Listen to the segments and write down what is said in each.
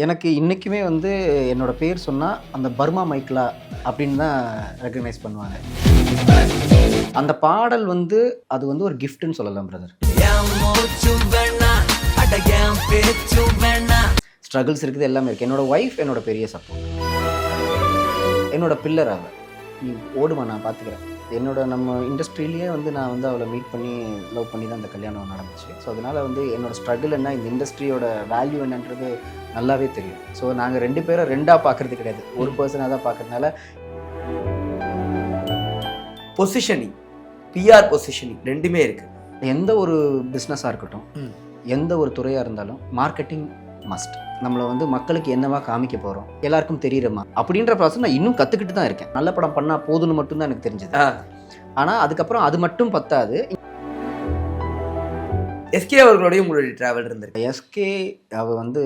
எனக்கு இன்றைக்குமே வந்து என்னோடய பேர் சொன்னால் அந்த பர்மா மைக்லா அப்படின்னு தான் ரெக்கக்னைஸ் பண்ணுவாங்க. அந்த பாடல் வந்து அது வந்து ஒரு கிஃப்ட்னு சொல்லலாம் பிரதர். ஸ்ட்ரகிள்ஸ் இருக்குது, எல்லாமே இருக்குது. என்னோடய ஒய்ஃப் என்னோட பெரிய சப்போர்ட், என்னோட பில்லர் அவள். நீ ஓடுமா, நான் பார்த்துக்கிறேன். நம்ம இண்டஸ்ட்ரியிலேயே வந்து நான் வந்து அவளை மீட் பண்ணி லவ் பண்ணி தான் அந்த கல்யாணம் நடந்துச்சு. ஸோ அதனால் வந்து என்னோடய ஸ்ட்ரகிள் என்ன, இந்த இண்டஸ்ட்ரியோட வேல்யூ என்னன்றது நல்லாவே தெரியும். ஸோ நாங்கள் 2 பேரும் 2ஆக பார்க்குறது கிடையாது, ஒரு பர்சனாக தான் பார்க்குறதுனால. பொசிஷனிங், பிஆர் பொசிஷனிங் ரெண்டுமே இருக்குது. எந்த ஒரு பிஸ்னஸாக இருக்கட்டும், எந்த ஒரு துறையாக இருந்தாலும் மார்க்கெட்டிங் மஸ்ட். நம்மளை வந்து மக்களுக்கு என்னவா காமிக்க போகிறோம், எல்லாருக்கும் தெரியுறமா அப்படின்ற ப்ராசஸ் நான் இன்னும் கற்றுக்கிட்டு தான் இருக்கேன். நல்ல படம் பண்ணால் போதுன்னு மட்டும்தான் எனக்கு தெரிஞ்சது. ஆனால் அதுக்கப்புறம் அது மட்டும் பத்தாது. எஸ்கே அவர்களுடைய உங்களுடைய ட்ராவல் இருந்திருக்கு. எஸ்கே அவள் வந்து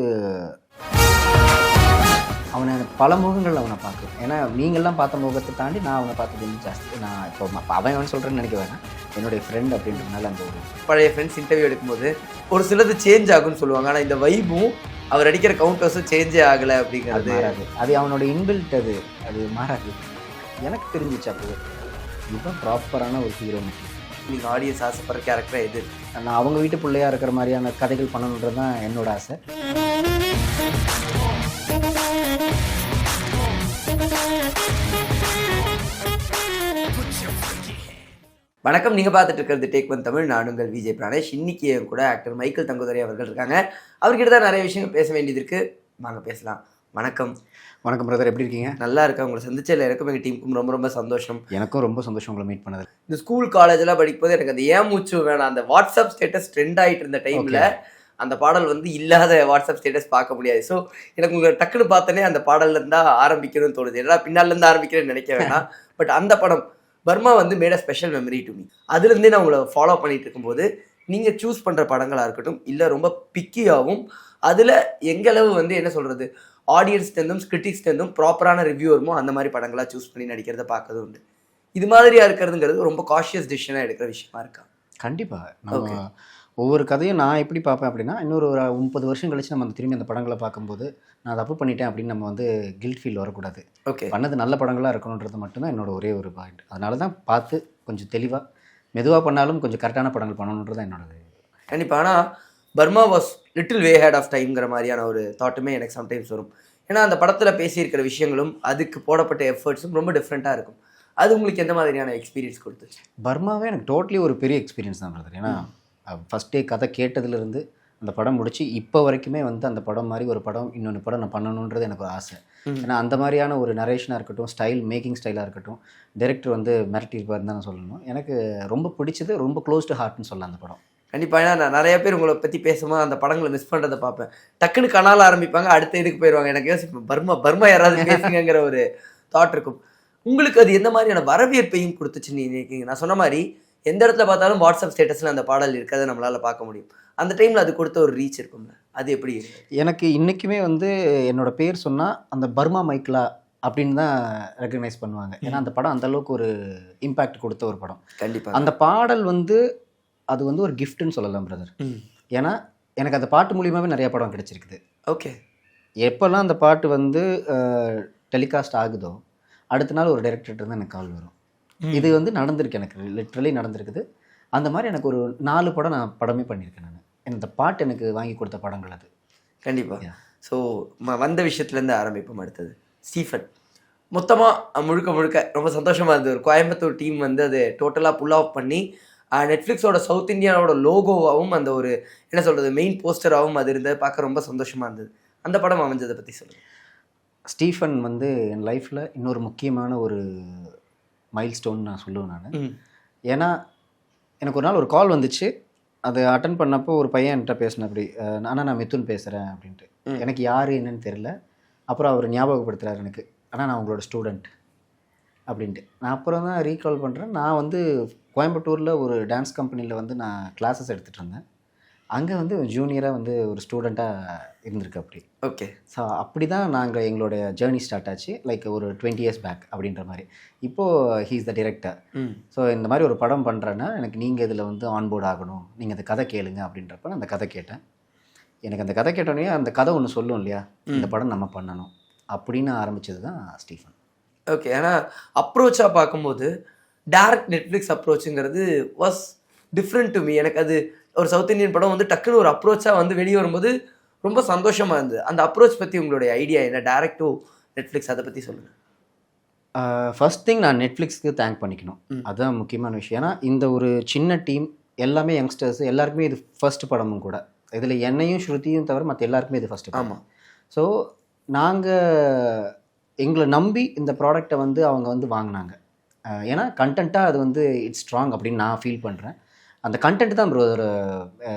அவனை பல முகங்கள் அவனை பார்க்குறேன். ஏன்னா நீங்கள்லாம் பார்த்த முகத்தை தாண்டி நான் அவனை பார்த்தது இன்னும் ஜாஸ்தி. நான் இப்போ அவன் சொல்கிறேன்னு நினைக்க வேணாம், என்னுடைய ஃப்ரெண்ட் அப்படின்றதுனால அந்த ஒரு பழைய ஃப்ரெண்ட்ஸ் இன்டர்வியூ எடுக்கும்போது ஒரு சிலது சேஞ்ச் ஆகும்னு சொல்லுவாங்க. ஆனால் இந்த வைபும் அவர் அடிக்கிற கவுண்டர்ஸும் சேஞ்சே ஆகலை அப்படிங்கிறது மாறாது. அது அவனோட இன்பில்ட், அது மாறாது. எனக்கு தெரிஞ்சிச்சு அப்போ இதுதான் ப்ராப்பரான ஒரு ஹீரோ. நீங்கள் ஆடியன்ஸ் ஆசைப்படுற கேரக்டர் எது? நான் அவங்க வீட்டு பிள்ளையாக இருக்கிற மாதிரியான கதைகள் பண்ணணுன்றது தான் என்னோட ஆசை. வணக்கம், நீங்கள் பார்த்துட்டு இருக்கிறது டேக் ஒன் தமிழ். நான் உங்கள் விஜய் பிராணேஷ். இன்னைக்கு என் கூட ஆக்டர் மைக்கேல் தங்குதுரை அவர்கள் இருக்காங்க. அவர்கிட்ட தான் நிறைய விஷயங்கள் பேச வேண்டியது இருக்குது, வாங்க பேசலாம். வணக்கம். வணக்கம் பிரதர், எப்படி இருக்கீங்க? நல்லா இருக்கேன். உங்களை சந்திச்சதில் எனக்கும் எங்கள் டீமுக்கும் ரொம்ப ரொம்ப சந்தோஷம். எனக்கும் ரொம்ப சந்தோஷம் உங்களை மீட் பண்ணது. இந்த ஸ்கூல் காலேஜெல்லாம் படிக்கும்போது எனக்கு அந்த ஏன் மூச்சு வேணாம், அந்த வாட்ஸ்அப் ஸ்டேட்டஸ் ட்ரெண்ட் ஆகிட்டு இருந்த டைமில் அந்த பாடல் வந்து இல்லாத வாட்ஸ்அப் ஸ்டேட்டஸ் பார்க்க முடியாது. ஸோ எனக்கு உங்களை டக்குன்னு பார்த்தோன்னே அந்த பாடல்லேருந்து தான் ஆரம்பிக்கணும்னு தோணுது. ஏன்னா பின்னாலேருந்து ஆரம்பிக்கிறேன்னு நினைக்க வேணாம். பட் அந்த படம் பர்மா வந்து made a special memory to me. அதுலேருந்தே நான் உங்களை ஃபாலோ பண்ணிட்டு இருக்கும்போது நீங்கள் சூஸ் பண்ணுற படங்களாக இருக்கட்டும், இல்லை ரொம்ப பிக்கியாகவும் அதில் எங்களவு வந்து என்ன சொல்கிறது, ஆடியன்ஸ்டேருந்தும் கிரிட்டிக்ஸ்டேருந்தும் ப்ராப்பரான ரிவ்யூ வருமோ அந்த மாதிரி படங்களாக சூஸ் பண்ணி நடிக்கிறத பார்க்கறது உண்டு. இது மாதிரியாக இருக்கிறதுங்கிறது ரொம்ப காஷியஸ் டிசிஷனாக எடுக்கிற விஷயமா இருக்கா? கண்டிப்பாக. நம்ம ஒவ்வொரு கதையும் நான் எப்படி பார்ப்பேன் அப்படின்னா, இன்னொரு 30 வருஷம் கழிச்சு நம்ம திரும்பி அந்த படங்களை பார்க்கும்போது நான் தப்பு பண்ணிட்டேன் அப்படின்னு நம்ம வந்து கில்ட் ஃபீல் வரக்கூடாது. ஓகே, பண்ணது நல்ல படங்களாக இருக்கணுன்றது மட்டும்தான் என்னோட ஒரே ஒரு பாயிண்ட். அதனால தான் பார்த்து கொஞ்சம் தெளிவாக மெதுவாக பண்ணாலும் கொஞ்சம் கரெக்டான படங்கள் பண்ணணுன்றது தான் என்னோடது. கண்டிப்பாக. ஆனால் Burma was little way ahead of டைம்ங்கிற மாதிரியான ஒரு தாட்டுமே எனக்கு சம்டைம்ஸ் வரும். ஏன்னா அந்த படத்தில் பேசியிருக்கிற விஷயங்களும் அதுக்கு போடப்பட்ட எஃபர்ட்ஸும் ரொம்ப டிஃப்ரெண்ட்டாக இருக்கும். அது உங்களுக்கு எந்த மாதிரியான எக்ஸ்பீரியன்ஸ் கொடுத்துச்சு? பர்மாவே எனக்கு டோட்டலி ஒரு பெரிய எக்ஸ்பீரியன்ஸ் தான் பிரதர். ஏன்னா ஃபஸ்ட் டே கதை கேட்டதுலேருந்து அந்த படம் முடிச்சு இப்போ வரைக்குமே வந்து அந்த படம் மாதிரி ஒரு படம் இன்னொன்று படம் நான் பண்ணணுன்றது எனக்கு ஒரு ஆசை. ஏன்னா அந்த மாதிரியான ஒரு நரேஷனாக இருக்கட்டும், ஸ்டைல் மேக்கிங் ஸ்டைலாக இருக்கட்டும், டைரக்டர் வந்து மிரட்டியிருப்பாருன்னு தான் நான் சொல்லணும். எனக்கு ரொம்ப பிடிச்சது, ரொம்ப க்ளோஸ் டு ஹார்ட்னு சொல்லலாம் அந்த படம். கண்டிப்பாக. ஏன்னா நான் நிறைய பேர் உங்களை பற்றி பேசும்போது அந்த படங்களை மிஸ் பண்ணுறதை பார்ப்பேன். டக்குன்னு கனால ஆரம்பிப்பாங்க, அடுத்த இதுக்கு போயிடுவாங்க. எனக்கு யோசிப்பேன், பர்மா யாராவது பேசுங்கிற ஒரு தாட் இருக்கும். உங்களுக்கு அது எந்த மாதிரியான வரவேற்பையும் கொடுத்துச்சுன்னு நினைக்கிறீங்க? நான் சொன்ன மாதிரி எந்த இடத்துல பார்த்தாலும் வாட்ஸ்அப் ஸ்டேட்டஸில் அந்த பாடல் இருக்கிறத நம்மளால் பார்க்க முடியும். அந்த டைமில் அது கொடுத்த ஒரு ரீச் இருக்கும்ல, அது எப்படி? எனக்கு இன்றைக்குமே வந்து என்னோட பேர் சொன்னால் அந்த பர்மா மைக்லா அப்படின்னு தான் ரெக்கக்னைஸ் பண்ணுவாங்க. ஏன்னா அந்த படம் அந்தளவுக்கு ஒரு இம்பேக்ட் கொடுத்த ஒரு படம். கண்டிப்பாக. அந்த பாடல் வந்து அது வந்து ஒரு கிஃப்ட்னு சொல்லலாம் பிரதர். ஏன்னா எனக்கு அந்த பாட்டு மூலியமாகவே நிறைய படம் கிடச்சிருக்குது. ஓகே. எப்போல்லாம் அந்த பாட்டு வந்து டெலிகாஸ்ட் ஆகுதோ அடுத்த நாள் ஒரு டைரக்டர்கிட்ட தான் எனக்கு கால் வரும். இது வந்து நடந்திருக்கு, எனக்கு லிட்ரலி நடந்திருக்குது. அந்த மாதிரி எனக்கு ஒரு 4 படம் நான் படமே பண்ணியிருக்கேன். நான் இந்த பாட்டு எனக்கு வாங்கி கொடுத்த படங்கள் அது. கண்டிப்பாக. ஸோ வந்த விஷயத்துலேருந்து ஆரம்பிப்போம். அடுத்தது ஸ்டீஃபன். மொத்தமாக முழுக்க ரொம்ப சந்தோஷமாக இருந்தது. ஒரு கோயம்புத்தூர் டீம் வந்து அது டோட்டலாக புல் ஆஃப் பண்ணி நெட்ஃப்ளிக்ஸோட சவுத் இந்தியாவோட லோகோவாகவும் அந்த ஒரு என்ன சொல்கிறது மெயின் போஸ்டராகவும் அது இருந்தது பார்க்க ரொம்ப சந்தோஷமாக இருந்தது. அந்த படம் அமைஞ்சதை பற்றி சொல்லுங்கள். ஸ்டீஃபன் வந்து என் லைஃப்பில் இன்னொரு முக்கியமான ஒரு மைல் ஸ்டோன் நான் சொல்லுவேன் நான். ஏன்னா எனக்கு ஒரு நாள் ஒரு கால் வந்துச்சு. அதை அட்டன் பண்ணப்போ ஒரு பையன் என்கிட்ட பேசின, அப்படி ஆனால் நான் மிதுன் பேசுகிறேன் அப்படின்ட்டு. எனக்கு யார் என்னன்னு தெரில. அப்புறம் அவர் ஞாபகப்படுத்துகிறார் எனக்கு, ஆனால் நான் உங்களோட ஸ்டூடெண்ட் அப்படின்ட்டு. நான் அப்புறம் தான் ரீகால் பண்ணுறேன். நான் வந்து கோயம்புத்தூரில் ஒரு டான்ஸ் கம்பெனியில் வந்து நான் கிளாஸஸ் எடுத்துகிட்டு இருந்தேன். அங்கே வந்து ஜூனியராக வந்து ஒரு ஸ்டூடெண்ட்டாக இருந்திருக்கு அப்படி. ஓகே. ஸோ அப்படி தான் நாங்கள் எங்களோட ஜேர்னி ஸ்டார்ட் ஆச்சு. லைக் ஒரு 20 years பேக் அப்படின்ற மாதிரி. இப்போது he is the director. So இந்த மாதிரி ஒரு படம் பண்ணுறேன்னா எனக்கு நீங்கள் இதில் வந்து ஆன்போர்ட் ஆகணும், நீங்கள் அந்த கதை கேளுங்க அப்படின்றப்ப நான் அந்த கதை கேட்டேன். எனக்கு அந்த கதை கேட்டோடனே அந்த கதை ஒன்று சொல்லும் இல்லையா, இந்த படம் நம்ம பண்ணணும் அப்படின்னு ஆரம்பிச்சது தான் ஸ்டீஃபன். ஓகே. ஏன்னா அப்ரோச்சாக பார்க்கும்போது டேரக்ட் நெட்ஃப்ளிக்ஸ் அப்ரோச்சுங்கிறது வாஸ் டிஃப்ரெண்ட் டு மீ. எனக்கு அது ஒரு சவுத் இந்தியன் படம் வந்து டக்குன்னு ஒரு அப்ரோச்சாக வந்து வெளியே வரும்போது ரொம்ப சந்தோஷமாக இருந்தது. அந்த அப்ரோச் பற்றி உங்களுடைய ஐடியா என்ன? டேரக்ட் டு நெட்ஃப்ளிக்ஸ் அதை பற்றி சொல்லுங்கள். ஃபர்ஸ்ட் திங் நான் நெட்ஃப்ளிக்ஸ்க்கு தேங்க் பண்ணிக்கணும். அதுதான் முக்கியமான விஷயம். ஏன்னா இந்த ஒரு சின்ன டீம் எல்லாமே யங்ஸ்டர்ஸ், எல்லாருக்குமே இது ஃபர்ஸ்ட் படமும் கூட. இதில் என்னையும் ஸ்ருதியும் தவிர மற்ற எல்லாருக்குமே இது ஃபர்ஸ்ட் படம். ஆமாம். ஸோ நாங்கள் எங்களை நம்பி இந்த ப்ராடக்டை வந்து அவங்க வந்து வாங்கினாங்க. ஏன்னா கண்டென்ட்டாக அது வந்து இட்ஸ் ஸ்ட்ராங் அப்படின்னு நான் ஃபீல் பண்ணுறேன். அந்த கண்டென்ட் தான் ப்ரோ ஒரு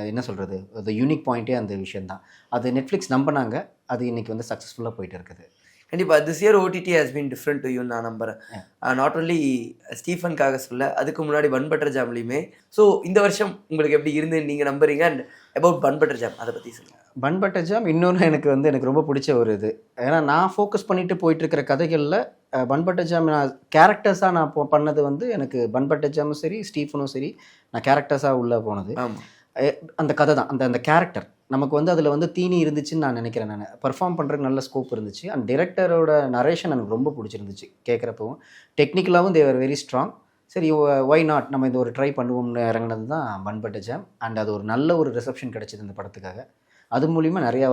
என்ன சொல்கிறது, அது யூனிக் பாயிண்ட்டே அந்த விஷயந்தான். அது நெட்ஃப்ளிக்ஸ் நம்பினாங்க, அது இன்றைக்கி வந்து சக்ஸஸ்ஃபுல்லாக போயிட்டு இருக்குது. கண்டிப்பாக this year OTT has been different to you நான் நம்புறேன். நாட் ஒன்லி ஸ்டீஃபனுக்காக சொல்ல, அதுக்கு முன்னாடி பன் பட்டர் ஜாம்லையுமே. ஸோ இந்த வருஷம் உங்களுக்கு எப்படி இருந்து நீங்கள் நம்புறீங்க? And about bun butter jam அதை பற்றி சொல்லுங்கள். பன் பட்டர் ஜாம் இன்னொன்று எனக்கு ரொம்ப பிடிச்ச ஒரு இது. ஏன்னா நான் ஃபோக்கஸ் பண்ணிட்டு போயிட்டுருக்கிற கதைகளில் பன் பட்டர் ஜாம் நான் கேரக்டர்ஸாக நான் பண்ணது வந்து எனக்கு பன் பட்டர் ஜாமும் சரி ஸ்டீஃபனும் சரி நான் கேரக்டர்ஸாக உள்ளே போனது. ஆமாம். அந்த கதை தான் அந்த கேரக்டர் நமக்கு வந்து அதில் வந்து தீனி இருந்துச்சுன்னு நான் நினைக்கிறேன். நான் பெர்ஃபார்ம் பண்ணுறதுக்கு நல்ல ஸ்கோப் இருந்துச்சு. அண்ட் டிரெக்டரோட நரேஷன் எனக்கு ரொம்ப பிடிச்சிருந்துச்சு கேட்குறப்பவும். டெக்னிக்கலாகவும் தேவர் வெரி ஸ்ட்ராங். சரி ஒய் நாட் நம்ம இந்த ஒரு ட்ரை பண்ணுவோம்னு இறங்கினது தான் பன் பட்டர் ஜாம். அண்ட் அது ஒரு நல்ல ஒரு ரிசப்ஷன் கிடச்சிது இந்த படத்துக்காக. அது மூலிமா நிறையா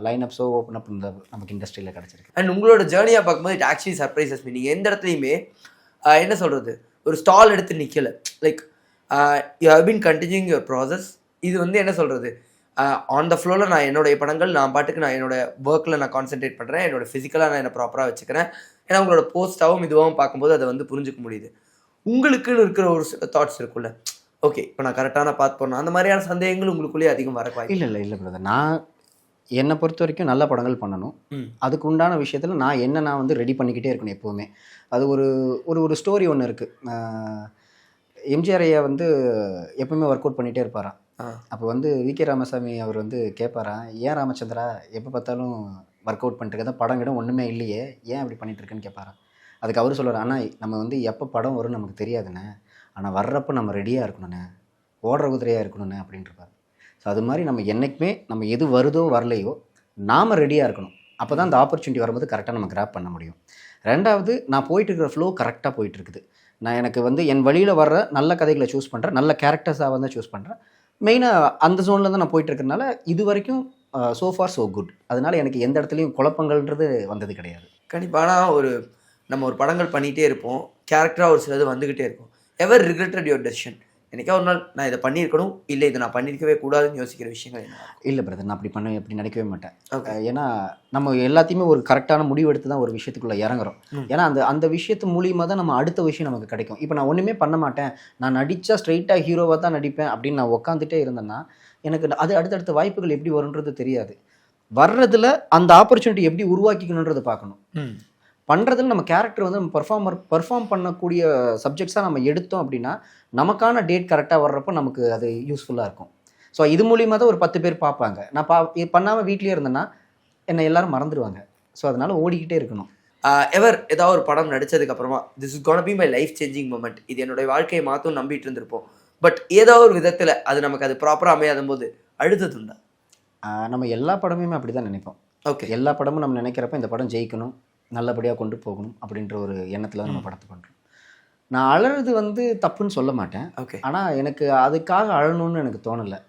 லைன் அப்ஸோ ஓப்பன் அப் இந்த நமக்கு இண்டஸ்ட்ரியில் கிடச்சிருக்கு. அண்ட் உங்களோட ஜேர்னியாக பார்க்கும்போது இட் ஆக்சுவலி சர்ப்ரைசஸ் மீ. நீங்கள் எந்த இடத்துலையுமே என்ன சொல்கிறது, ஒரு ஸ்டால் எடுத்து நிற்கலை. Like you have been continuing your process. இது வந்து என்ன சொல்கிறது, ஆன் த ஃப்ளோவில் நான் என்னுடைய படங்கள் நான் பாட்டுக்கு நான் என்னோட ஒர்க்கில் நான் கான்சென்ட்ரேட் பண்ணுறேன். என்னோட ஃபிசிக்கலாக நான் என்ன ப்ராப்பராக வச்சுக்கிறேன். ஏன்னா உங்களோட போஸ்ட்டாகவும் இதுவாகவும் பார்க்கும்போது அதை வந்து புரிஞ்சுக்க முடியுது. உங்களுக்குன்னு இருக்கிற ஒரு சில தாட்ஸ் இருக்குல்ல, ஓகே இப்போ நான் கரெக்டான பார்த்து போடணும், அந்த மாதிரியான சந்தேகங்கள் உங்களுக்குள்ளேயே அதிகம் வரக்கு இல்லை பிரதர். நான் என்னை பொறுத்த வரைக்கும் நல்ல படங்கள் பண்ணணும். அதுக்கு உண்டான விஷயத்தில் நான் வந்து ரெடி பண்ணிக்கிட்டே இருக்கணும் எப்போவுமே. அது ஒரு ஒரு ஸ்டோரி ஒன்று இருக்குது. எம்ஜிஆர் ஐயா வந்து எப்பவுமே ஒர்க் அவுட் பண்ணிகிட்டே இருப்பாராம். அப்போ வந்து விகே ராமசாமி அவர் வந்து கேட்பாராம், ஏன் ராமச்சந்திரா எப்போ பார்த்தாலும் ஒர்க் அவுட் பண்ணிட்டு தான், படம் கிடம் ஒன்றுமே இல்லையே, ஏன் அப்படி பண்ணிட்டு இருக்குன்னு கேட்பாராம். அதுக்கு அவர் சொல்லுவார், ஆனால் நம்ம வந்து எப்போ படம் வரும்னு நமக்கு தெரியாதுண்ணே, ஆனால் வர்றப்போ நம்ம ரெடியாக இருக்கணுண்ணே, ஓடுற குதிரையாக இருக்கணுண்ணே அப்படின்ட்டுருப்பார். ஸோ அது மாதிரி நம்ம என்றைக்குமே நம்ம எது வருதோ வரலையோ நாம் ரெடியாக இருக்கணும். அப்போ தான் அந்த ஆப்பர்ச்சுனிட்டி வரும்போது கரெக்டாக நம்ம கிராப் பண்ண முடியும். ரெண்டாவது, நான் போயிட்டு இருக்கிற ஃப்ளோ கரெக்டாக போயிட்டுருக்குது. நான் எனக்கு வந்து என் வழியில் வர்ற நல்ல கதைகளை சூஸ் பண்ணுறேன், நல்ல கேரக்டர்ஸாக வந்து சூஸ் பண்ணுறேன். மெயினாக அந்த ஜோனில் தான் நான் போயிட்டுருக்கனால இது வரைக்கும் ஸோ ஃபார் ஸோ குட். அதனால் எனக்கு எந்த இடத்துலையும் குழப்பங்கள்ன்றது வந்தது கிடையாது. கண்டிப்பாக. ஆனால் நம்ம ஒரு படங்கள் பண்ணிகிட்டே இருப்போம், கேரக்டராக ஒரு சிலது வந்துக்கிட்டே இருக்கும். எவர் ரிக்ரெட்டட் யுவர் டெசிஷன்? எனக்கே ஒரு நாள் நான் இதை பண்ணியிருக்கணும், இல்லை இதை நான் பண்ணியிருக்கவே கூடாதுன்னு யோசிக்கிற விஷயங்கள் என்ன? இல்லை பிரதர், நான் அப்படி நினைக்கவே மாட்டேன். ஏன்னா நம்ம எல்லாத்தையுமே ஒரு கரெக்டான முடிவு எடுத்து தான் ஒரு விஷயத்துக்குள்ளே இறங்குறோம். ஏன்னா அந்த விஷயத்து மூலியமாக தான் நம்ம அடுத்த விஷயம் நமக்கு கிடைக்கும். இப்போ நான் ஒன்றுமே பண்ண மாட்டேன், நான் நடித்தா ஸ்ட்ரைட்டாக ஹீரோவாக தான் நடிப்பேன் அப்படின்னு நான் உட்காந்துட்டே இருந்தேன்னா எனக்கு அது அடுத்தடுத்த வாய்ப்புகள் எப்படி வரும்ன்றது தெரியாது. வர்றதுல அந்த ஆப்பர்ச்சுனிட்டி எப்படி உருவாக்கிக்கணுன்றதை பார்க்கணும். பண்ணுறதுல நம்ம கேரக்டர் வந்து நம்ம பர்ஃபார்ம் பண்ணக்கூடிய சப்ஜெக்ட்ஸாக நம்ம எடுத்தோம் அப்படின்னா நமக்கான டேட் கரெக்டாக வர்றப்போ நமக்கு அது யூஸ்ஃபுல்லாக இருக்கும். ஸோ இது மூலியமாக தான் ஒரு 10 பேர் பார்ப்பாங்க. நான் பண்ணாமல் வீட்லேயே இருந்தேன்னா என்னை எல்லாரும் மறந்துடுவாங்க. ஸோ அதனால் ஓடிக்கிட்டே இருக்கணும். ஏதாவது ஒரு படம் நடித்ததுக்கப்புறமா this is gonna be my life changing moment, இது என்னுடைய வாழ்க்கையை மாற்றும் நம்பிட்டு இருந்திருப்போம். பட் ஏதோ ஒரு விதத்தில் நமக்கு அது ப்ராப்பராக அமையாத போது அழுதுண்டா? நம்ம எல்லா படமுமே அப்படி தான் நினைப்போம். ஓகே, எல்லா படமும் நம்ம நினைக்கிறப்ப இந்த படம் ஜெயிக்கணும், நல்லபடியாக கொண்டு போகணும் அப்படின்ற ஒரு எண்ணத்தில் நம்ம படத்தை பண்ணுறோம். நான் அழறது வந்து தப்புன்னு சொல்ல மாட்டேன். ஓகே, ஆனால் எனக்கு அதுக்காக அழணும்னு எனக்கு தோணலை.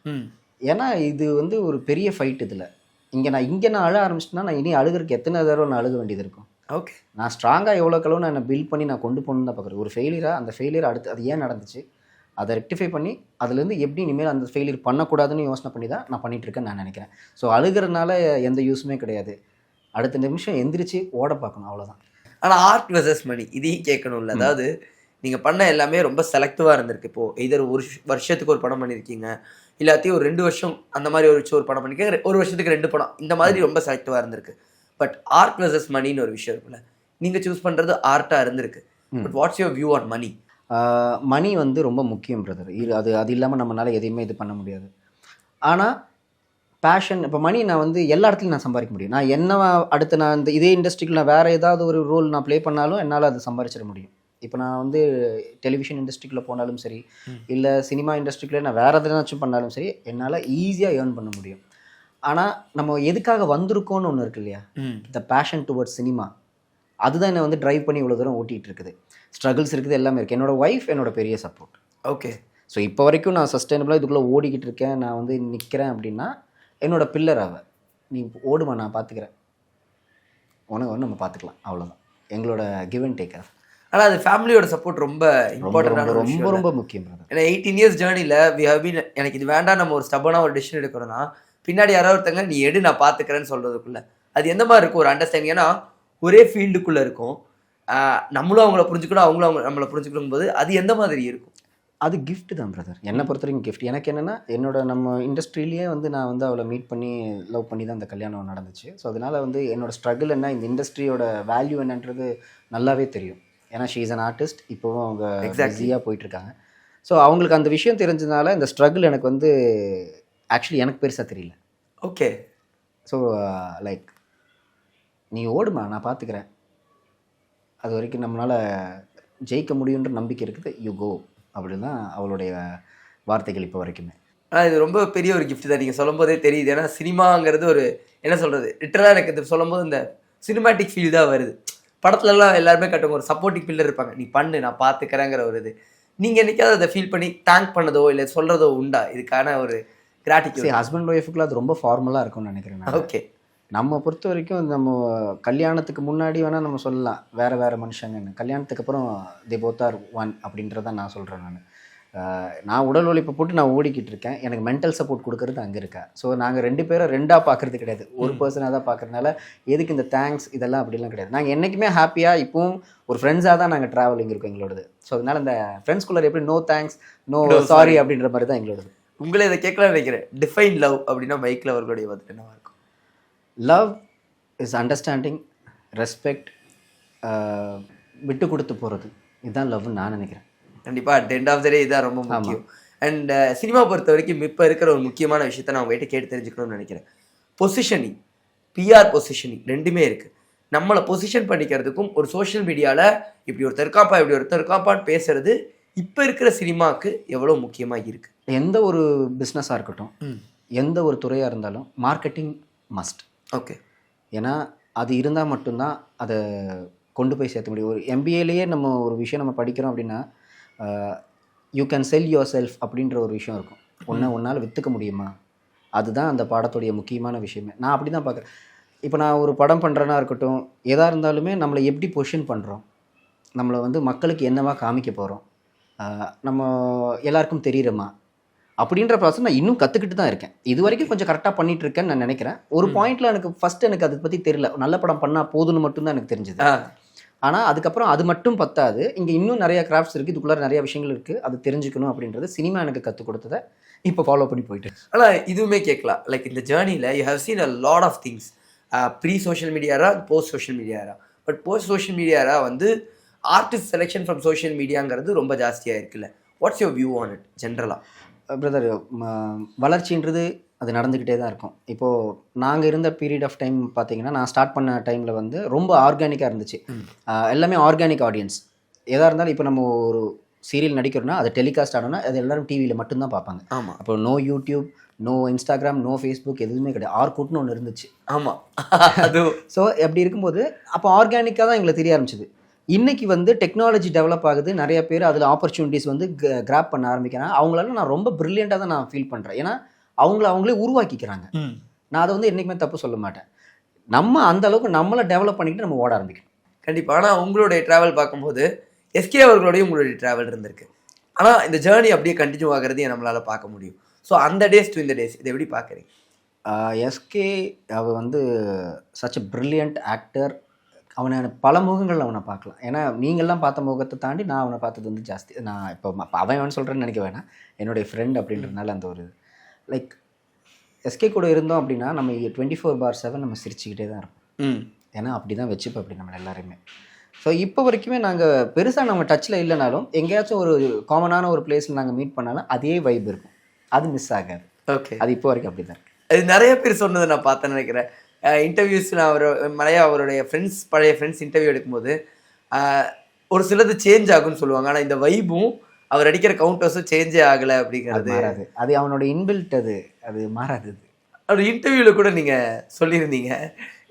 ஏன்னா இது வந்து ஒரு பெரிய ஃபைட். இதில் இங்கே நான் அழ ஆரம்பிச்சிட்டேன்னா நான் இனி அழுகிறதுக்கு எத்தனை தடவை நான் அழுக வேண்டியது இருக்கும். ஓகே, நான் ஸ்ட்ராங்காக எவ்வளோக்களோ நான் என்னை பில்ட் பண்ணி நான் கொண்டு போகணுன்னு தான் பார்க்குறேன். ஒரு ஃபெயிலியராக அந்த ஃபெயிலியர் அடுத்து அது ஏன் நடந்துச்சு, அதை ரெக்டிஃபை பண்ணி அதுலேருந்து எப்படி இனிமேல் அந்த ஃபெயிலியர் பண்ணக்கூடாதுன்னு யோசனை பண்ணி தான் நான் பண்ணிகிட்ருக்கேன்னு நான் நினைக்கிறேன். ஸோ அழுகிறதுனால எந்த யூஸுமே கிடையாது. அடுத்த நிமிஷம் எந்திரிச்சு ஓட பார்க்கணும், அவ்வளோதான். ஆனால் ஆர்ட் வெர்சஸ் மணி இதையும் கேட்கணும்ல. அதாவது நீங்கள் பண்ண எல்லாமே ரொம்ப செலக்டிவாக இருந்திருக்கு. இப்போது இதர் ஒரு வருஷத்துக்கு ஒரு படம் பண்ணியிருக்கீங்க, இல்லாத்தையும் ஒரு 2 வருஷம் அந்த மாதிரி ஒரு படம் பண்ணியிருக்கீங்க, ஒரு வருஷத்துக்கு 2 படம், இந்த மாதிரி ரொம்ப செலக்டிவாக இருந்திருக்கு. பட் ஆர்ட் வெர்சஸ் மணின்னு ஒரு விஷயம் இருக்குல்ல, நீங்கள் சூஸ் பண்ணுறது ஆர்ட்டாக இருந்திருக்கு. But what's your view on money? Money வந்து ரொம்ப முக்கியம் பிரதர். அது இல்லாமல் நம்மளால் எதையுமே இது பண்ண முடியாது. ஆனால் பேஷன், இப்போ மணி நான் வந்து எல்லா இடத்துலையும் நான் சம்பாதிக்க முடியும். நான் என்ன அடுத்து நான் இந்த இதே இண்டஸ்ட்ரிக்கு நான் வேறு ஏதாவது ஒரு ரோல் நான் ப்ளே பண்ணாலும் என்னால் அது சம்பாதிச்சிட முடியும். இப்போ நான் வந்து டெலிவிஷன் இண்டஸ்ட்ரிக்குள்ளே போனாலும் சரி, இல்லை சினிமா இண்டஸ்ட்ரிக்குள்ளே நான் வேறு எதுனாச்சும் பண்ணாலும் சரி, என்னால் ஈஸியாக ஏர்ன் பண்ண முடியும். ஆனால் நம்ம எதுக்காக வந்திருக்கோன்னு ஒன்று இருக்கு இல்லையா, த பேஷன் டுவர்ட்ஸ் சினிமா, அதுதான் என்னை வந்து ட்ரைவ் பண்ணி இவ்வளோ தூரம் ஓட்டிகிட்டு இருக்குது. ஸ்ட்ரகிள்ஸ் இருக்குது, எல்லாமே இருக்குது. என்னோட ஒய்ஃப் என்னோட பெரிய சப்போர்ட். ஓகே. ஸோ இப்போ வரைக்கும் நான் சஸ்டைனபிளாக இதுக்குள்ளே ஓடிக்கிட்டு இருக்கேன், நான் வந்து நிற்கிறேன் அப்படின்னா என்னோட பில்லர் அவள். நீ ஓடுமா, நான் பார்த்துக்கிறேன், உனக்கு நம்ம பார்த்துக்கலாம், அவ்வளோதான் எங்களோட கிவ் அண்ட் டேக். ஆனால் அது ஃபேமிலியோட சப்போர்ட் ரொம்ப இம்பார்ட்டண்டான ரொம்ப ரொம்ப முக்கியம். ஏன்னா 18 இயர்ஸ் ஜேர்னியில் வி ஹவ் பீன், எனக்கு இது வேண்டாம் நம்ம ஒரு ஸ்டபனாக ஒரு டிசிஷன் எடுக்கிறோன்னா பின்னாடி யாராவது ஒருத்தங்க நீ எடு நான் பார்த்துக்கிறேன்னு சொல்கிறதுக்குள்ள அது எந்த மாதிரி இருக்கும் ஒரு அண்டர்ஸ்டாண்டிங். ஏன்னா ஒரே ஃபீல்டுக்குள்ளே இருக்கும், நம்மளும் அவங்கள புரிஞ்சுக்கணும், அவங்களும் அவங்க நம்மளை புரிஞ்சுக்கணும் போது அது எந்த மாதிரி இருக்கும்? அது கிஃப்ட் தான் பிரதர், என்னை பொறுத்த வரைக்கும் கிஃப்ட். எனக்கு என்னென்னா என்னோட நம்ம இண்டஸ்ட்ரியிலேயே வந்து நான் வந்து அவளை மீட் பண்ணி லவ் பண்ணி தான் அந்த கல்யாணம் நடந்துச்சு. ஸோ அதனால் வந்து என்னோடய ஸ்ட்ரகிள் என்ன, இந்த இண்டஸ்ட்ரியோட வேல்யூ என்னன்றது நல்லாவே தெரியும். ஏன்னா ஷீ இஸ் அன் ஆர்டிஸ்ட், இப்போவும் அவங்க பிஸியாக போயிட்டுருக்காங்க. ஸோ அவங்களுக்கு அந்த விஷயம் தெரிஞ்சதுனால இந்த ஸ்ட்ரகிள் எனக்கு வந்து ஆக்சுவலி எனக்கு பெருசாக தெரியல. ஓகே. ஸோ லைக் நீ ஓடுமா, நான் பார்த்துக்கிறேன், அது வரைக்கும் நம்மளால் ஜெயிக்க முடியுன்ற நம்பிக்கை இருக்குது, யூ கோ, அப்படின்னு தான் அவளுடைய வார்த்தைகள் இப்போ வரைக்குமே. ஆனால் இது ரொம்ப பெரிய ஒரு கிஃப்ட் தான், நீங்கள் சொல்லும் போதே தெரியுது. ஏன்னா சினிமாங்கிறது ஒரு என்ன சொல்கிறது, லிட்டரலாக எனக்கு இது சொல்லும் போது இந்த சினிமாட்டிக் ஃபீல் தான் வருது. படத்துலலாம் எல்லாருமே கட்டுவாங்க, ஒரு சப்போர்ட்டிவ் பில்லர் இருப்பாங்க, நீ பண்ணு நான் பார்த்துக்கிறேங்கிற ஒரு இது. நீங்கள் என்னைக்காவது அதை ஃபீல் பண்ணி தேங்க் பண்ணதோ இல்லை சொல்கிறதோ உண்டா இதுக்கான ஒரு கிராட்டிடியூட்? ஹஸ்பண்ட் ஒய்ஃபுக்குள்ள அது ரொம்ப ஃபார்மலாக இருக்கும்னு நினைக்கிறேன். ஓகே. நம்ம பொறுத்த வரைக்கும் நம்ம கல்யாணத்துக்கு முன்னாடி வேணால் நம்ம சொல்லலாம் வேறு வேறு மனுஷங்கன்னு, கல்யாணத்துக்கு அப்புறம் தே போத் ஆர் ஒன் அப்படின்றதான் நான் சொல்கிறேன். நான் உடல் உழைப்பை போட்டு நான் ஓடிக்கிட்டு இருக்கேன், எனக்கு மென்டல் சப்போர்ட் கொடுக்கறது அங்கே இருக்கேன். ஸோ நாங்கள் 2 பேரும் 2ஆக பார்க்குறது கிடையாது, ஒரு பர்சனாக தான் பார்க்குறதுனால எதுக்கு இந்த தேங்க்ஸ் இதெல்லாம் அப்படிலாம் கிடையாது. நாங்கள் என்றைக்குமே ஹாப்பியாக இப்போவும் ஒரு ஃப்ரெண்ட்ஸாக தான் நாங்கள் ட்ராவலிங் இருக்கோம் எங்களோடது. ஸோ அதனால் இந்த ஃப்ரெண்ட்ஸ்குள்ளே எப்படி நோ தேங்க்ஸ் நோ சாரி அப்படின்ற மாதிரி தான் எங்களோடது. உங்களே இதை கேட்கலாம் நினைக்கிறேன், டிஃபைன் லவ் அப்படின்னா மைக்கில் அவர்களுடைய பதில் என்னவா இருக்கும்? லவ் இஸ் அண்டர்ஸ்டாண்டிங், ரெஸ்பெக்ட், விட்டு கொடுத்து போகிறது, இதுதான் லவ்னு நான் நினைக்கிறேன். கண்டிப்பாக அட் எண்ட் ஆஃப் த டே இதான் ரொம்ப முக்கியம். அண்ட் சினிமா பொறுத்த வரைக்கும் இப்போ இருக்கிற ஒரு முக்கியமான விஷயத்த நான் உங்கள்கிட்ட கேட்டு தெரிஞ்சுக்கணும்னு நினைக்கிறேன். பொசிஷனிங், பிஆர் பொசிஷனிங் ரெண்டுமே இருக்குது. நம்மளை பொசிஷன் பண்ணிக்கிறதுக்கும் ஒரு சோஷியல் மீடியாவில் இப்படி ஒருத்தர் இருக்காப்பா இப்படி ஒருத்தர் இருக்காப்பான்னு பேசுறது இப்போ இருக்கிற சினிமாவுக்கு எவ்வளோ முக்கியமாக இருக்குது? எந்த ஒரு பிஸ்னஸாக இருக்கட்டும், எந்த ஒரு துறையாக இருந்தாலும் மார்க்கெட்டிங் மஸ்ட். ஓகே. ஏன்னா அது இருந்தால் மட்டும்தான் அதை கொண்டு போய் சேர்த்த முடியும். ஒரு எம்பிஏலேயே நம்ம ஒரு விஷயம் நம்ம படிக்கிறோம் அப்படின்னா you can sell your self அப்படின்ற ஒரு விஷயம் இருக்கும். உன்னால் விற்றுக்க முடியுமா, அதுதான் அந்த பாடத்துடைய முக்கியமான விஷயமே. நான் அப்படி தான் பார்க்குறேன். இப்போ நான் ஒரு படம் பண்ணுறேன்னா இருக்கட்டும், எதாக இருந்தாலுமே நம்மளை எப்படி பொசிஷன் பண்ணுறோம், நம்மளை வந்து மக்களுக்கு என்னவா காமிக்க போகிறோம், நம்ம எல்லாருக்கும் தெரியுறோமா அப்படின்ற ப்ராசஸ் நான் இன்னும் கற்றுக்கிட்டு தான் இருக்கேன். இது வரைக்கும் கொஞ்சம் கரெக்டாக பண்ணிகிட்டு இருக்கேன்னு நான் நினைக்கிறேன். ஒரு பாயிண்டில் எனக்கு ஃபஸ்ட்டு எனக்கு அதை பற்றி தெரியல, நல்ல படம் பண்ணால் போதுன்னு மட்டும்தான் எனக்கு தெரிஞ்சுது. ஆனால் அதுக்கப்புறம் அது மட்டும் பத்தாது, இங்கே இன்னும் நிறைய கிராஃப்ட்ஸ் இருக்குது, இதுக்குள்ளே நிறைய விஷயங்கள் இருக்குது, அது தெரிஞ்சுக்கணும் அப்படின்றது சினிமா எனக்கு கற்றுக் கொடுத்ததை இப்போ ஃபாலோ பண்ணி போயிட்டு. ஆனால் இதுவுமே கேட்கலாம், லைக் இந்த ஜேர்னியில் you have seen a lot of things. Pre social மீடியாரா, போஸ்ட் சோஷியல் மீடியாரா. பட் போஸ்ட் சோஷியல் மீடியாரா வந்து ஆர்டிஸ்ட் செலெக்ஷன் ஃப்ரம் சோஷியல் மீடியாங்கிறது ரொம்ப ஜாஸ்தியாக இருக்குல்ல. What's your view on it ஜென்ரலாக? பிரதர், வளர்ச்சின்றது அது நடந்துக்கிட்டே தான் இருக்கும். இப்போது நாங்கள் இருந்த பீரியட் ஆஃப் டைம் பார்த்தீங்கன்னா, நான் ஸ்டார்ட் பண்ண டைமில் வந்து ரொம்ப ஆர்கானிக்காக இருந்துச்சு. எல்லாமே ஆர்கானிக் ஆடியன்ஸ். எதாக இருந்தாலும் இப்போ நம்ம ஒரு சீரியல் நடிக்கிறோன்னா அது டெலிகாஸ்ட் ஆனோன்னா அது எல்லோரும் டிவியில் மட்டும்தான் பார்ப்பாங்க. ஆமாம். அப்போ no YouTube, no Instagram, no Facebook, எதுவுமே கிடையாது. ஆர்குட்னு ஒன்று இருந்துச்சு. ஆமாம். அது ஸோ அப்படி இருக்கும்போது அப்போ ஆர்கானிக்காக தான் எங்களுக்கு தெரிய ஆரம்பிச்சிது. இன்றைக்கி வந்து டெக்னாலஜி டெவலப் ஆகுது, நிறைய பேர் அதில் ஆப்பர்ச்சுனிட்டிஸ் வந்து கிராப் பண்ண ஆரம்பிக்கிறாங்க. அவங்களால நான் ரொம்ப ப்ரில்லியண்ட்டாக தான் நான் ஃபீல் பண்ணுறேன். ஏன்னா அவங்களே உருவாக்கிக்கிறாங்க. நான் அதை வந்து என்றைக்குமே தப்பு சொல்ல மாட்டேன். நம்ம அந்த அளவுக்கு நம்மளை டெவலப் பண்ணிக்கிட்டு நம்ம ஓட ஆரம்பிக்கணும். கண்டிப்பாக. ஆனால் உங்களுடைய ட்ராவல் பார்க்கும்போது எஸ்கே அவர்களுடைய உங்களுடைய ட்ராவல் இருந்திருக்கு. ஆனால் இந்த ஜேர்னி அப்படியே கண்டினியூ ஆகிறதையும் நம்மளால் பார்க்க முடியும். ஸோ அந்த டேஸ் டு இந்த டேஸ் இதை எப்படி பார்க்குறீங்க? எஸ்கே அவன் வந்து சச் அ ப்ரில்லியண்ட் ஆக்டர். அவனை பல முகங்கள் அவனை பார்க்கலாம். ஏன்னா நீங்கள்லாம் பார்த்த முகத்தை தாண்டி நான் அவனை பார்த்தது வந்து ஜாஸ்தி. நான் இப்போ அவன் சொல்கிறேன்னு நினைக்க வேணாம், என்னுடைய ஃப்ரெண்ட் அப்படின்றதுனால அந்த ஒரு லைக் எஸ்கே கூட இருந்தோம் அப்படின்னா நம்ம 24/7 நம்ம சிரிச்சுக்கிட்டே தான் இருப்போம். ஏன்னா அப்படி தான் வச்சுப்போம் அப்படி நம்ம எல்லாருமே. ஸோ இப்போ வரைக்குமே நாங்கள் பெருசாக நம்ம டச்சில் இல்லைனாலும் எங்கேயாச்சும் ஒரு காமனான ஒரு பிளேஸில் நாங்கள் மீட் பண்ணாலும் அதே வைப் இருக்கும், அது மிஸ் ஆகாது. ஓகே. அது இப்போ வரைக்கும் அப்படி தான் இருக்குது. அது நிறைய பேர் சொன்னதை நான் பார்த்தேன்னு நினைக்கிறேன். இன்டர்வியூஸ் நான் மலையா அவருடைய ஃப்ரெண்ட்ஸ் பழைய ஃப்ரெண்ட்ஸ் இன்டர்வியூ எடுக்கும்போது ஒரு சிலது சேஞ்ச் ஆகும்னு சொல்லுவாங்க. ஆனால் இந்த வைப்பும் அவர் அடிக்கிற கவுண்டர்ஸும் சேஞ்சே ஆகலை அப்படிங்கிறது மாறாது. அது அவனோட இன்பில்ட், அது மாறாது. அவர் இன்டர்வியூவில் கூட நீங்கள் சொல்லியிருந்தீங்க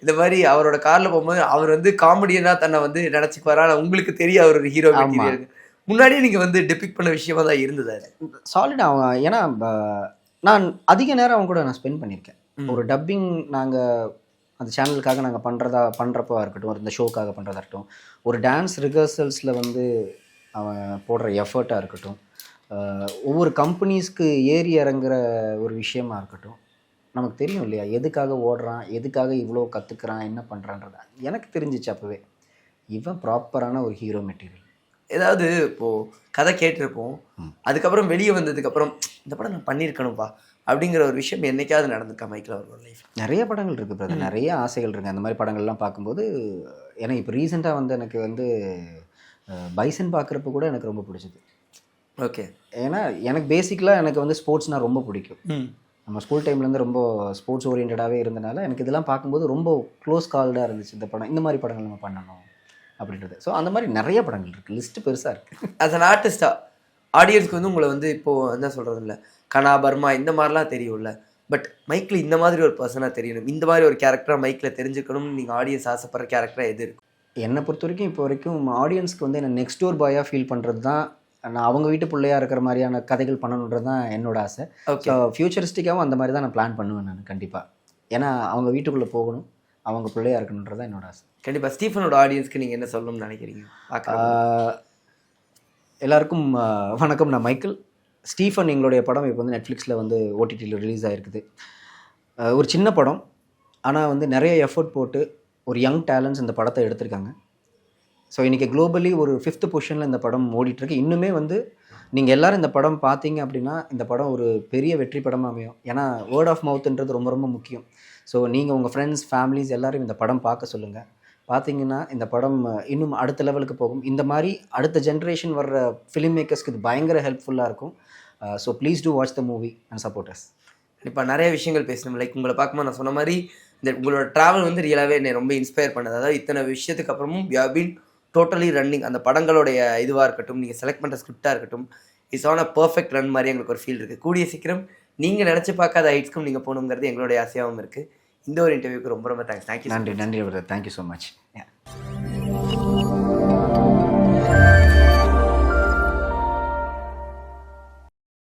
இந்த மாதிரி அவரோட காரில் போகும்போது அவர் வந்து காமெடியனாக தன்னை வந்து நினச்சிக்குவாரா, உங்களுக்கு தெரியும் அவர் ஒரு ஹீரோ மெட்டீரியல். முன்னாடியே நீங்கள் வந்து டெபிக் பண்ண விஷயமா தான் இருந்தது அது. சாலிட் அவன். ஏன்னா நான் அதிக நேரம் அவன் கூட நான் ஸ்பெண்ட் பண்ணியிருக்கேன். ஒரு டப்பிங் நாங்கள் அந்த சேனலுக்காக நாங்கள் பண்ணுறப்போ இருக்கட்டும், ஒரு இந்த ஷோக்காக பண்ணுறதா இருக்கட்டும், ஒரு டான்ஸ் ரிஹர்சல்ஸில் வந்து அவன் போடுற எஃபர்ட்டாக இருக்கட்டும், ஒவ்வொரு கம்பெனிஸ்க்கு ஏறி இறங்குற ஒரு விஷயமா இருக்கட்டும், நமக்கு தெரியும் இல்லையா எதுக்காக ஓடுறான், எதுக்காக இவ்வளோ கற்றுக்குறான், என்ன பண்ணுறான்றது எனக்கு தெரிஞ்சிச்சு அப்போவே. இவன் ப்ராப்பரான ஒரு ஹீரோ மெட்டீரியல். ஏதாவது இப்போது கதை கேட்டிருப்போம், அதுக்கப்புறம் வெளியே வந்ததுக்கப்புறம் இந்த படம் நான் பண்ணியிருக்கணும்ப்பா அப்படிங்கிற ஒரு விஷயம் என்னைக்காவது நடந்திருக்கா மைக்கில் அவர் லைஃப்? நிறைய படங்கள் இருக்குது பிரதர், நிறைய ஆசைகள் இருக்குது. அந்த மாதிரி படங்கள்லாம் பார்க்கும்போது எனக்கு இப்போ ரீசெண்டாக வந்து எனக்கு வந்து பைசன் பார்க்குறப்ப கூட எனக்கு ரொம்ப பிடிச்சது. ஓகே. ஏன்னா எனக்கு பேசிக்கலாக எனக்கு வந்து ஸ்போர்ட்ஸ்னால் ரொம்ப பிடிக்கும். நம்ம ஸ்கூல் டைம்லேருந்து ரொம்ப ஸ்போர்ட்ஸ் ஓரியன்டாகவே இருந்தனால எனக்கு இதெல்லாம் பார்க்கும்போது ரொம்ப க்ளோஸ் கால்டாக இருந்துச்சு. இந்த படம், இந்த மாதிரி படங்கள் நம்ம பண்ணணும் அப்படின்றது. ஸோ அந்த மாதிரி நிறைய படங்கள் இருக்குது, லிஸ்ட்டு பெருசாக இருக்குது. ஆஸ் அன் ஆர்டிஸ்டாக ஆடியன்ஸ்க்கு வந்து உங்களை வந்து இப்போது என்ன சொல்கிறது இல்லை, கனா பர்மா இந்த மாதிரிலாம் தெரியும்ல, பட் மைக்கில் இந்த மாதிரி ஒரு பர்சனாக தெரியணும், இந்த மாதிரி ஒரு கேரக்டராக மைக்கில் தெரிஞ்சுக்கணும்னு நீங்கள் ஆடியன்ஸ் ஆசைப்படுற கேரக்டராக எது இருக்கும்? என்னை பொறுத்த வரைக்கும் இப்போ வரைக்கும் ஆடியன்ஸ்க்கு வந்து என்ன நெக்ஸ்ட் டோர் பாயாக ஃபீல் பண்ணுறது தான், நான் அவங்க வீட்டு பிள்ளையாக இருக்கிற மாதிரியான கதைகள் பண்ணணுன்றது தான் என்னோட ஆசை. ஸோ ஃபியூச்சரிஸ்டிக்காகவும் அந்த மாதிரி தான் நான் பிளான் பண்ணுவேன் நான் கண்டிப்பாக. ஏன்னா அவங்க வீட்டுக்குள்ளே போகணும், அவங்க பிள்ளையாக இருக்கணுன்றது தான் என்னோட ஆசை. கண்டிப்பாக. ஸ்டீஃபனோட ஆடியன்ஸ்க்கு நீங்கள் என்ன சொல்லணும்னு நினைக்கிறீங்க? எல்லாருக்கும் வணக்கம், நான் மைக்கேல். ஸ்டீஃபன் எங்களுடைய படம் இப்போ வந்து நெட்ஃப்ளிக்ஸில் வந்து ஓடிடியில் ரிலீஸ் ஆகிருக்குது. ஒரு சின்ன படம், ஆனால் வந்து நிறைய எஃபர்ட் போட்டு ஒரு யங் டேலண்ட்ஸ் இந்த படத்தை எடுத்திருக்காங்க. ஸோ இன்றைக்கி குளோபலி ஒரு 5th பொசிஷனில் இந்த படம் ஓடிட்டுருக்கு. இன்னுமே வந்து நீங்கள் எல்லோரும் இந்த படம் பார்த்தீங்க அப்படின்னா இந்த படம் ஒரு பெரிய வெற்றி படமாக அமையும். ஏன்னா வேர்ட் ஆஃப் மவுத்துன்றது ரொம்ப ரொம்ப முக்கியம். ஸோ நீங்கள் உங்கள் ஃப்ரெண்ட்ஸ், ஃபேமிலிஸ் எல்லோரும் இந்த படம் பார்க்க சொல்லுங்கள். பார்த்தீங்கன்னா இந்த படம் இன்னும் அடுத்த லெவலுக்கு போகும். இந்த மாதிரி அடுத்த ஜென்ரேஷன் வர்ற ஃபிலிம் மேக்கர்ஸ்க்கு இது பயங்கர ஹெல்ப்ஃபுல்லாக இருக்கும். So please do watch the movie and support us. இப்போ நிறைய விஷயங்கள் பேசணும். லைக் உங்களை பார்க்கும்போது நான் சொன்ன மாதிரி இந்த உங்களோட ட்ராவல் வந்து ரியலாகவே என்னை ரொம்ப இன்ஸ்பயர் பண்ணது. அதாவது இத்தனை விஷயத்துக்கு அப்புறமும் you have been totally running. அந்த படங்களுடைய இதுவாக இருக்கட்டும், நீங்கள் செலக்ட் பண்ணுற ஸ்கிரிப்டாக இருக்கட்டும், it's on a perfect run மாதிரி எங்களுக்கு ஒரு ஃபீல் இருக்குது. கூடிய சீக்கிரம் நீங்கள் நினச்சி பார்க்காத ஹைட்ஸ்க்கும் நீங்கள் போகணுங்கிறது எங்களுடைய ஆசையாகவும் இருக்குது. இந்த ஒரு இன்டர்வியூக்கு ரொம்ப ரொம்ப தேங்க்ஸ். தேங்க்யூ. நன்றி பிரதர், தேங்க்யூ ஸோ மச்.